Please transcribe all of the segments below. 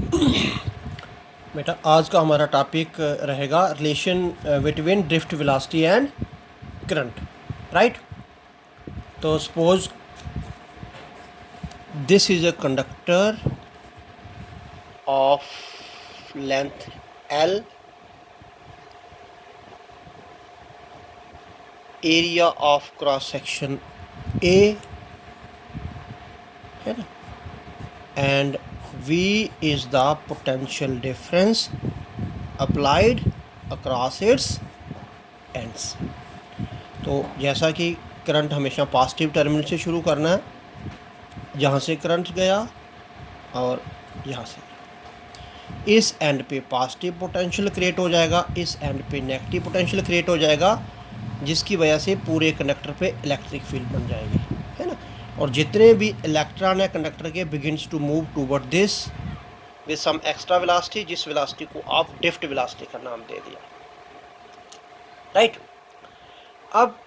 बेटा आज का हमारा टॉपिक रहेगा relation between drift velocity and current, right. तो suppose this is a conductor of length L, area of cross section A है ना, and V is the potential difference applied across its ends. तो जैसा कि current हमेशा positive terminal से शुरू करना है, जहाँ से करंट गया और यहाँ से इस एंड पे पॉजिटिव पोटेंशियल क्रिएट हो जाएगा, इस एंड पे नेगेटिव पोटेंशियल क्रिएट हो जाएगा, जिसकी वजह से पूरे कंडक्टर पे इलेक्ट्रिक फील्ड बन जाएगी, है ना। और जितने भी इलेक्ट्रॉन है कंडक्टर के begins to move toward this with some extra velocity, जिस वेलोसिटी को आप ड्रिफ्ट वेलोसिटी का नाम दे दिया, राइट। अब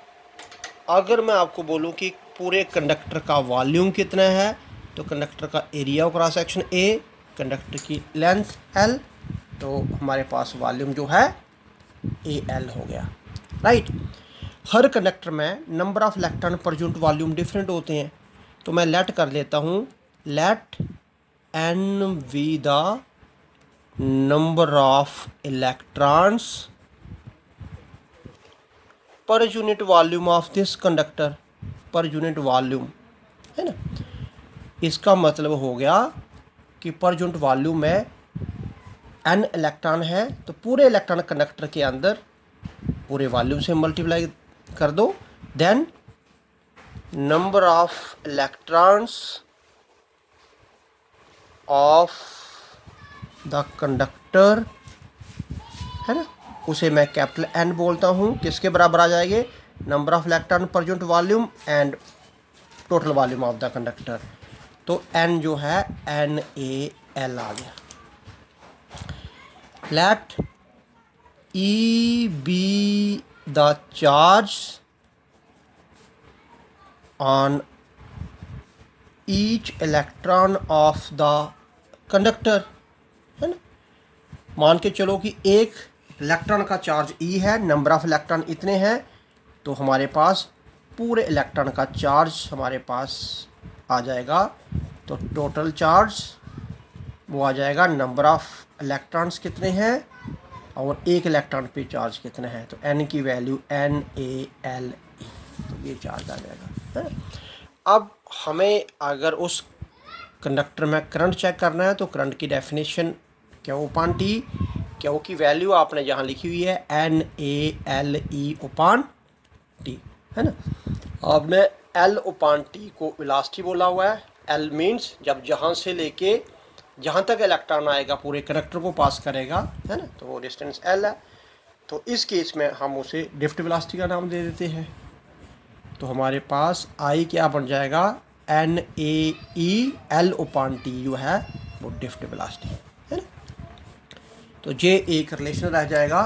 अगर मैं आपको बोलूं कि पूरे कंडक्टर का वॉल्यूम कितना है, तो कंडक्टर का area of cross section A, conductor की लेंथ L, तो हमारे पास वॉल्यूम जो है AL हो गया, राइट। हर कंडक्टर में number of electron per unit volume different होते हैं, तो मैं लेट कर लेता हूँ, let N be the number of electrons per unit volume of this conductor, per unit volume, है ना। इसका मतलब हो गया कि पर यूनिट वॉल्यूम में n इलेक्ट्रॉन है, तो पूरे इलेक्ट्रॉन कंडक्टर के अंदर पूरे वॉल्यूम से मल्टीप्लाई कर दो, then number of electrons of the conductor, है ना, उसे मैं कैपिटल N बोलता हूँ, किसके बराबर आ जाएंगे, number of electron per unit volume and total volume of the conductor. तो N जो है NaL आ गया। Let E be the charge on each electron of the conductor, है ना। मान के चलो कि एक इलेक्ट्रॉन का चार्ज E है, नंबर ऑफ इलेक्ट्रॉन इतने हैं, तो हमारे पास पूरे इलेक्ट्रॉन का चार्ज हमारे पास आ जाएगा। तो टोटल चार्ज वो आ जाएगा, नंबर ऑफ इलेक्ट्रॉन्स कितने हैं और एक इलेक्ट्रॉन पे चार्ज कितना है, तो N की वैल्यू NaLe, तो ये चार्ज आ जाएगा, है ना। अब हमें अगर उस कंडक्टर में करंट चेक करना है, तो करंट की definition Q upon T, Q की वैल्यू आपने यहाँ लिखी हुई है NaLe upon T, है ना। आपने L upon T को वेलोसिटी बोला हुआ है। L मीन्स जब जहाँ से लेके जहाँ तक इलेक्ट्रॉन आएगा पूरे कंडक्टर को पास करेगा, है ना, तो वो डिस्टेंस L है। तो इस केस में हम उसे ड्रिफ्ट वेलोसिटी का नाम दे देते हैं। तो हमारे पास I क्या बन जाएगा, NaEL upon T जो है वो ड्रिफ्ट वेलोसिटी, है ना। तो ये एक रिलेशन रह जाएगा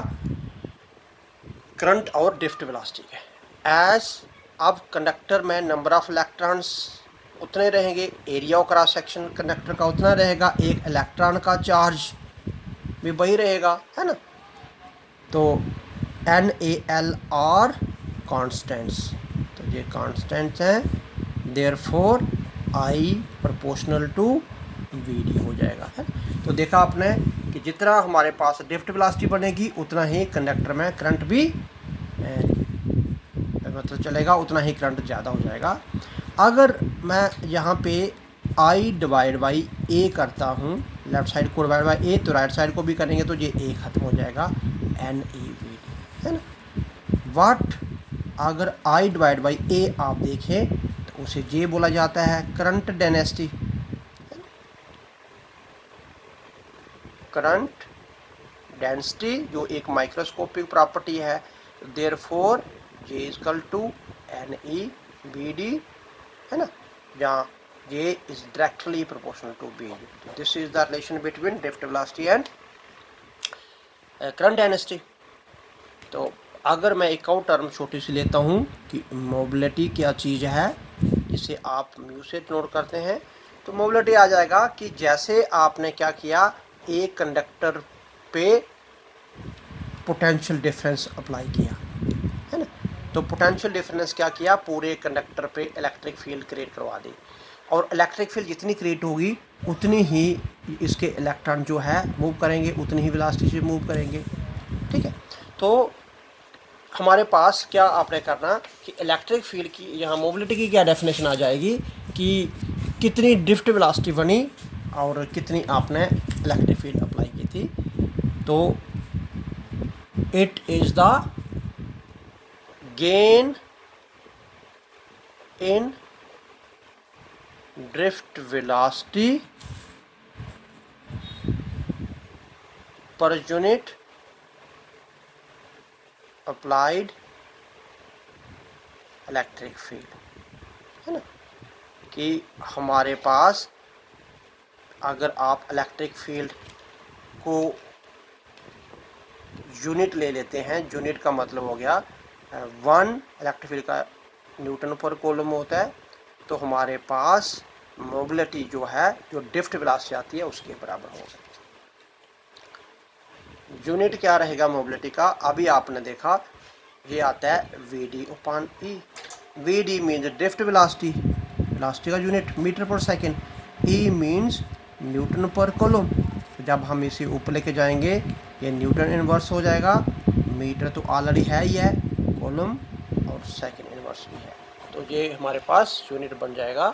करंट और ड्रिफ्ट वेलोसिटी के। एज अब कंडक्टर में नंबर ऑफ इलेक्ट्रॉन्स उतने रहेंगे, area of cross section conductor का उतना रहेगा, एक इलेक्ट्रॉन का चार्ज भी वही रहेगा, है ना। तो NaL आर कॉन्स्टेंट्स, तो ये कॉन्स्टेंट्स हैं, therefore I proportional to Vd हो जाएगा, है। तो देखा आपने कि जितना हमारे पास ड्रिफ्ट वेलोसिटी बनेगी उतना ही कंडक्टर में करंट भी मतलब चलेगा, उतना ही करंट ज़्यादा हो जाएगा। अगर मैं यहाँ पे I डिवाइड बाई A करता हूँ, लेफ्ट साइड को डिवाइड बाई A, तो राइट साइड को भी करेंगे तो ये A ख़त्म हो जाएगा, NaVd, है ना। वाट अगर I डिवाइड बाई A आप देखें तो उसे ये बोला जाता है करंट डेंसिटी, करंट डेंसिटी जो एक माइक्रोस्कोपिक प्रॉपर्टी है। Therefore J equal to NeVd, है ना, जहाँ J is directly proportional to Vd। This is the relation between drift velocity and current density. तो अगर मैं एक और टर्म छोटी सी लेता हूँ कि मोबिलिटी क्या चीज़ है, जिसे आप म्यू से नोट करते हैं, तो मोबिलिटी आ जाएगा कि जैसे आपने क्या किया, एक कंडक्टर पे पोटेंशियल डिफरेंस अप्लाई किया, है ना। तो पोटेंशियल डिफरेंस क्या किया, पूरे कंडक्टर पे इलेक्ट्रिक फील्ड क्रिएट करवा दी, और इलेक्ट्रिक फील्ड जितनी क्रिएट होगी उतनी ही इसके इलेक्ट्रॉन जो है मूव करेंगे, उतनी ही वेलोसिटी से मूव करेंगे, ठीक है। तो हमारे पास क्या आपने करना कि इलेक्ट्रिक फील्ड की यहाँ मोबिलिटी की क्या डेफिनेशन आ जाएगी कि कितनी ड्रिफ्ट वेलोसिटी बनी और कितनी आपने इलेक्ट्रिक फील्ड अप्लाई की थी। तो it is the gain in drift velocity per unit applied electric field, है ना। कि हमारे पास अगर आप इलेक्ट्रिक फील्ड को यूनिट ले लेते हैं, यूनिट का मतलब हो गया 1 इलेक्ट्रिक फील्ड का न्यूटन पर कूलम होता है, तो हमारे पास मोबिलिटी जो है, जो ड्रिफ्ट वेलोसिटी आती है उसके बराबर होगा। यूनिट क्या रहेगा मोबिलिटी का, अभी आपने देखा ये आता है VD/E। VD means drift velocity, velocity का यूनिट मीटर पर सेकेंड, E मीन्स न्यूटन पर कूलम। तो जब हम इसे ऊपर लेके जाएंगे ये न्यूटन इनवर्स हो जाएगा, मीटर तो ऑलरेडी है ही है, कूलम और सेकेंड इनवर्स भी है, तो ये हमारे पास यूनिट बन जाएगा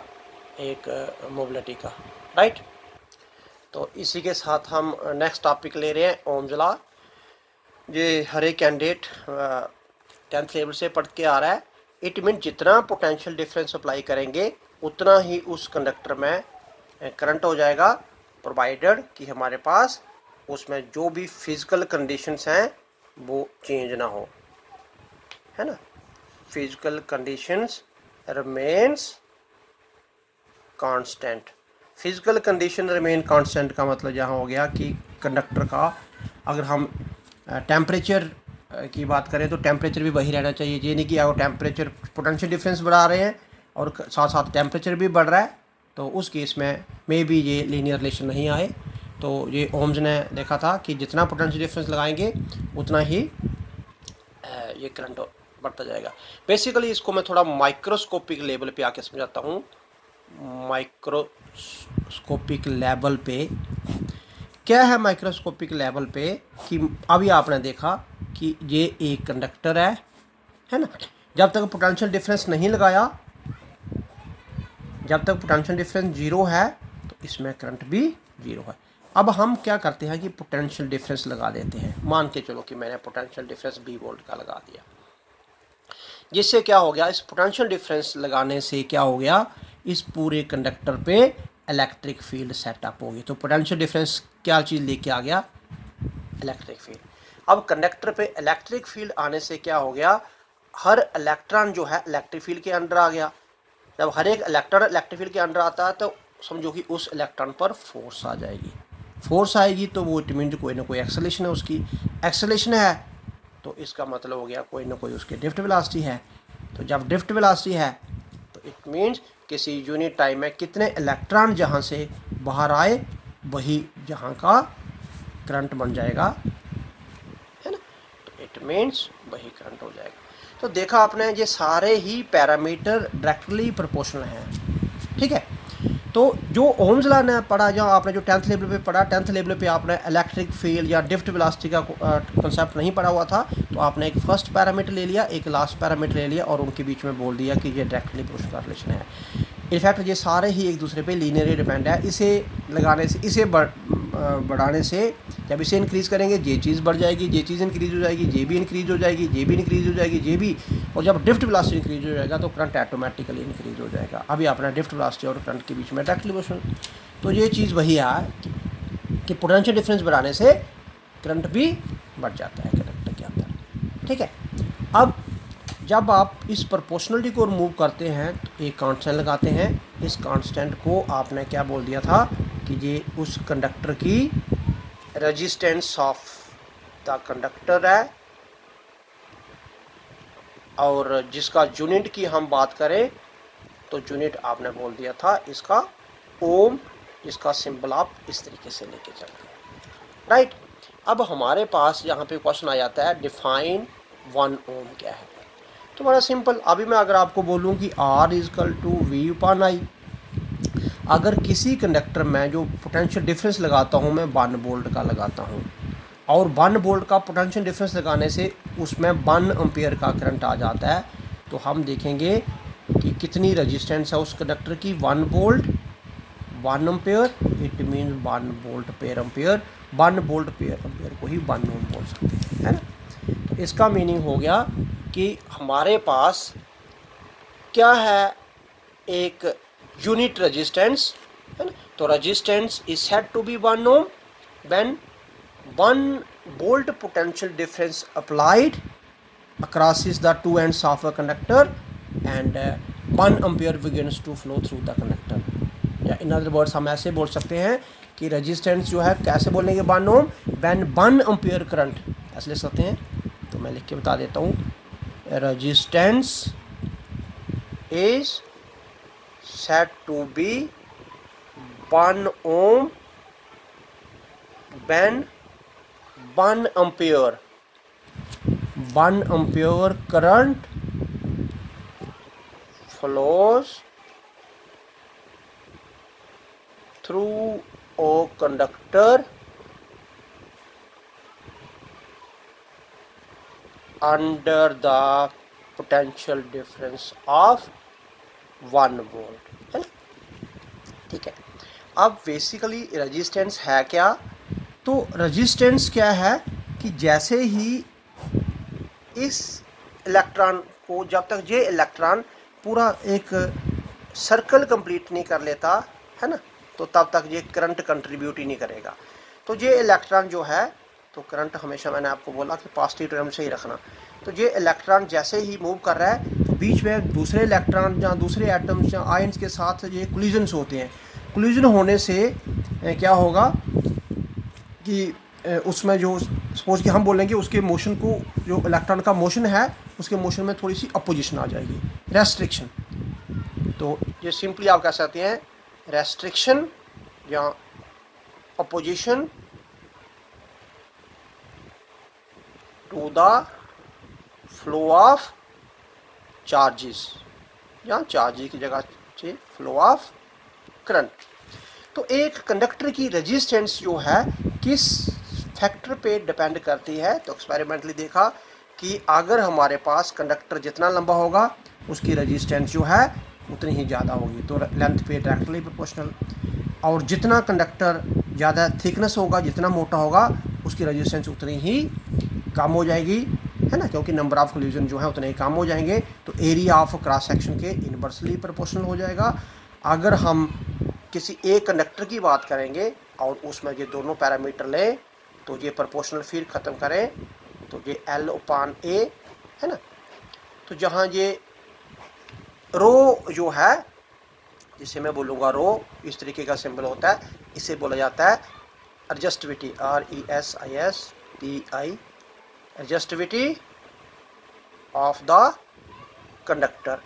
एक मोबिलिटी का, राइट। तो इसी के साथ हम नेक्स्ट टॉपिक ले रहे हैं ओम्स लॉ। ये हर एक कैंडिडेट 10th लेवल से पढ़ के आ रहा है। इट मीन जितना पोटेंशियल डिफरेंस अप्लाई करेंगे उतना ही उस कंडक्टर में करंट हो जाएगा, प्रोवाइडेड कि हमारे पास उसमें जो भी फिजिकल कंडीशंस हैं वो चेंज ना हो, है ना। Physical conditions remains constant. Physical condition remain constant का मतलब यहाँ हो गया कि कंडक्टर का अगर हम टेम्परेचर की बात करें तो टेम्परेचर भी वही रहना चाहिए। ये नहीं कि अगर टेम्परेचर पोटेंशियल डिफरेंस बढ़ा रहे हैं और साथ साथ टेम्परेचर भी बढ़ रहा है तो उस केस में मे भी ये लीनियर रिलेशन नहीं आए। तो ये ओम्स ने देखा था कि जितना पोटेंशियल डिफरेंस लगाएंगे उतना ही ये करंट बढ़ता जाएगा। बेसिकली इसको मैं थोड़ा माइक्रोस्कोपिक लेवल पे आके समझाता हूँ। माइक्रोस्कोपिक लेवल पे क्या है, माइक्रोस्कोपिक लेवल पे कि अभी आपने देखा कि ये एक कंडक्टर है ना। जब तक पोटेंशियल डिफरेंस नहीं लगाया, जब तक पोटेंशियल डिफरेंस 0 है तो इसमें करंट भी 0 है। अब हम क्या करते हैं कि पोटेंशियल डिफरेंस लगा देते हैं। मान के चलो कि मैंने पोटेंशियल डिफरेंस B वोल्ट का लगा दिया, जिससे क्या हो गया, इस पोटेंशियल डिफरेंस लगाने से क्या हो गया, इस पूरे कंडक्टर पे इलेक्ट्रिक फील्ड सेटअप होगी। तो पोटेंशियल डिफरेंस क्या चीज़ लेके आ गया, इलेक्ट्रिक फील्ड। अब कंडक्टर पे इलेक्ट्रिक फील्ड आने से क्या हो गया, हर इलेक्ट्रॉन जो है इलेक्ट्रिक फील्ड के अंडर आ गया। जब हर एक इलेक्ट्रॉन इलेक्ट्रिक फील्ड के अंडर आता है तो समझो कि उस इलेक्ट्रॉन पर फोर्स आ जाएगी। फोर्स आएगी तो वो इट मीन कोई ना कोई एक्सेलरेशन है, उसकी एक्सेलरेशन है तो इसका मतलब हो गया कोई ना कोई उसकी ड्रिफ्ट वेलोसिटी है। तो जब ड्रिफ्ट वेलोसिटी है तो इट मीन्स किसी यूनिट टाइम में कितने इलेक्ट्रॉन जहाँ से बाहर आए वही जहाँ का करंट बन जाएगा, है ना। तो इट मीन्स वही करंट हो जाएगा। तो देखा आपने ये सारे ही पैरामीटर डायरेक्टली प्रोपोर्शनल हैं, ठीक है। तो जो ओम्स लॉ ने पढ़ा, जो आपने जो 10th लेवल पे पढ़ा, 10th लेवल पे आपने इलेक्ट्रिक फील्ड या ड्रिफ्ट वेलोसिटी का कॉन्सेप्ट नहीं पढ़ा हुआ था, तो आपने एक फर्स्ट पैरामीटर ले लिया, एक लास्ट पैरामीटर ले लिया और उनके बीच में बोल दिया कि ये डायरेक्टली प्रोपोर्शनल रिलेशन है। इनफैक्ट ये सारे ही एक दूसरे पे लीनियरली डिपेंड है। इसे लगाने से, इसे बढ़ाने से जब इसे इंक्रीज़ करेंगे ये चीज़ बढ़ जाएगी, ये चीज़ इंक्रीज़ हो जाएगी, ये भी इंक्रीज़ हो जाएगी, ये भी इंक्रीज़ हो जाएगी, ये भी, और जब ड्रिफ्ट वेलोसिटी इंक्रीज़ हो जाएगा तो करंट ऑटोमेटिकली इंक्रीज़ हो जाएगा। अभी अपना ड्रिफ्ट वेलोसिटी और करंट के बीच में डायरेक्टली प्रोपोर्शनल। तो ये चीज़ वही है कि पोटेंशियल डिफरेंस बढ़ाने से करंट भी बढ़ जाता है कंडक्टर के अंदर, ठीक है। अब जब आप इस प्रोपोर्शनलिटी को रिमूव करते हैं तो एक कांस्टेंट लगाते हैं। इस कांस्टेंट को आपने क्या बोल दिया था कि ये उस कंडक्टर की रेजिस्टेंस ऑफ द कंडक्टर है, और जिसका यूनिट की हम बात करें तो यूनिट आपने बोल दिया था इसका ओम, जिसका सिंबल आप इस तरीके से लेके चलते हैं। राइट। अब हमारे पास यहाँ पे क्वेश्चन आ जाता है डिफाइन 1 ओम क्या है। तो बड़ा सिंपल, अभी मैं अगर आपको बोलूँ कि R इजकल टू V/I, अगर किसी कंडक्टर में जो पोटेंशियल डिफरेंस लगाता हूँ मैं 1 वोल्ट का लगाता हूँ, और 1 वोल्ट का पोटेंशियल डिफरेंस लगाने से उसमें 1 एम्पियर का करंट आ जाता है, तो हम देखेंगे कि कितनी रजिस्टेंस है उस कंडक्टर की, 1 volt 1 ampere, it mean 1 volt pair ampere, 1 volt pair ampere को ही 1 ओम बोल सकते हैं, है ना। तो इसका मीनिंग हो गया कि हमारे पास क्या है, एक यूनिट रेजिस्टेंस, है ना। तो resistance is said to be 1 ohm when 1 volt potential difference applied crosses the two ends of a conductor and 1 ampere begins to flow through the conductor। या इन अदर वर्ड्स हम ऐसे बोल सकते हैं कि रेजिस्टेंस जो है कैसे बोलेंगे 1 ओम, व्हेन 1 एम्पियर करंट, ऐसे लिख सकते हैं। तो मैं लिख के बता देता हूँ, resistance is said to be 1 ohm when 1 ampere current flows through a conductor under the potential difference of 1 volt, है ना। ठीक है, अब बेसिकली रेजिस्टेंस है क्या, तो रेजिस्टेंस क्या है कि जैसे ही इस इलेक्ट्रॉन को, जब तक ये इलेक्ट्रॉन पूरा एक सर्कल कंप्लीट नहीं कर लेता, है ना, तो तब तक ये करंट कंट्रीब्यूट ही नहीं करेगा। तो ये इलेक्ट्रॉन जो है, तो करंट हमेशा मैंने आपको बोला कि पॉजिटिव टर्म से ही रखना। तो ये इलेक्ट्रॉन जैसे ही मूव कर रहा है, तो बीच में दूसरे इलेक्ट्रॉन या दूसरे एटम्स या आयंस के साथ ये कोलिजन्स होते हैं। कोलिजन होने से क्या होगा कि उसमें जो सपोज कि हम बोलेंगे उसके मोशन को, जो इलेक्ट्रॉन का मोशन है उसके मोशन में थोड़ी सी अपोजिशन आ जाएगी, रेस्ट्रिक्शन। तो ये सिंपली आप कह सकते हैं रेस्ट्रिक्शन या opposition to the flow of charges, या चार्जेस की जगह से फ्लो ऑफ करंट। तो एक कंडक्टर की रेजिस्टेंस जो है किस फैक्टर पे डिपेंड करती है, तो एक्सपेरिमेंटली देखा कि अगर हमारे पास कंडक्टर जितना लंबा होगा उसकी रेजिस्टेंस जो है उतनी ही ज़्यादा होगी, तो लेंथ पे डायरेक्टली प्रोपोर्शनल। और जितना कंडक्टर ज़्यादा थिकनेस होगा, जितना मोटा होगा, उसकी रेजिस्टेंस उतनी ही कम हो जाएगी, है ना, क्योंकि नंबर ऑफ कोलिजन जो है उतने ही कम हो जाएंगे। तो एरिया ऑफ क्रॉस सेक्शन के इनवर्सली प्रोपोर्शनल हो जाएगा। अगर हम किसी एक कंडक्टर की बात करेंगे और उसमें ये दोनों पैरामीटर लें, तो ये प्रोपोर्शनल फिर ख़त्म करें तो ये L/A, है ना। तो जहाँ ये रो जो है, जिसे मैं बोलूँगा रो, इस तरीके का सिंबल होता है, इसे बोला जाता है एडजस्टिविटी, RESISTI, एडजस्टिविटी ऑफ द कंडक्टर।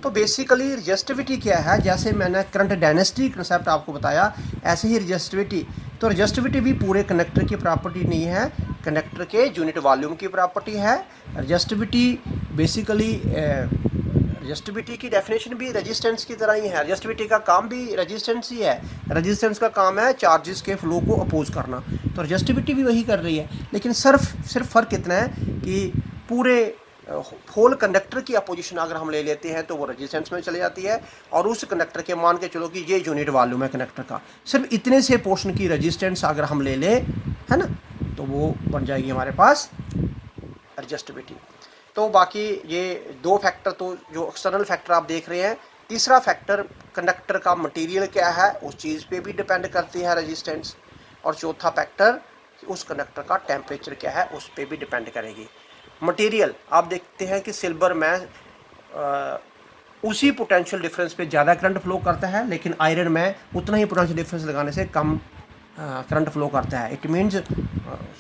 तो बेसिकली रजिस्टिविटी क्या है, जैसे मैंने करंट डेंसिटी कंसेप्ट आपको बताया, ऐसे ही रजिस्टिविटी। तो रजिस्टिविटी भी पूरे कंडक्टर की प्रॉपर्टी नहीं है, कंडक्टर के यूनिट वॉल्यूम की प्रॉपर्टी है। रजिस्टिविटी बेसिकली रजिस्टिविटी की डेफिनेशन भी रेजिस्टेंस की तरह ही है, रजिस्टिविटी का काम भी रेजिस्टेंस ही है। रेजिस्टेंस का काम है चार्जेस के फ्लो को अपोज करना, तो रजिस्टिविटी भी वही कर रही है। लेकिन सिर्फ फ़र्क इतना है कि पूरे होल कंडक्टर की अपोजिशन अगर हम ले लेते हैं तो वो रेजिस्टेंस में चली जाती है, और उस कंडक्टर के मान के चलो कि ये यूनिट वॉल्यूम है कंडक्टर का, सिर्फ इतने से पोर्शन की रेजिस्टेंस अगर हम ले लें, है ना, तो वो बन जाएगी हमारे पास एडजस्टिविटी। तो बाकी ये दो फैक्टर तो जो एक्सटर्नल फैक्टर आप देख रहे हैं। तीसरा फैक्टर कंडक्टर का मटेरियल क्या है उस चीज़ पे भी डिपेंड करती है रेजिस्टेंस। और चौथा फैक्टर उस कंडक्टर का टेम्परेचर क्या है उस पर भी डिपेंड करेगी। मटेरियल आप देखते हैं कि सिल्वर में उसी पोटेंशियल डिफरेंस पे ज़्यादा करंट फ्लो करता है, लेकिन आयरन में उतना ही पोटेंशियल डिफरेंस लगाने से कम करंट फ्लो करता है। इट मीन्स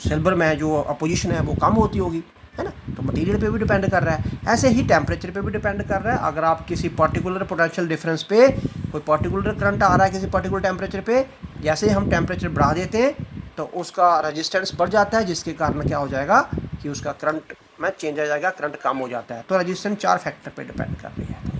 सिल्वर में जो अपोजिशन है वो कम होती होगी, है ना। तो मटेरियल पे भी डिपेंड कर रहा है, ऐसे ही टेम्परेचर पे भी डिपेंड कर रहा है। अगर आप किसी पर्टिकुलर पोटेंशियल डिफरेंस पे कोई पर्टिकुलर करंट आ रहा है किसी पर्टिकुलर टेम्परेचर पे, जैसे ही हम टेम्परेचर बढ़ा देते हैं तो उसका रेजिस्टेंस बढ़ जाता है, जिसके कारण क्या हो जाएगा कि उसका करंट में चेंज आ जाएगा, करंट कम हो जाता है। तो रेजिस्टेंस 4 फैक्टर पे डिपेंड कर रही है।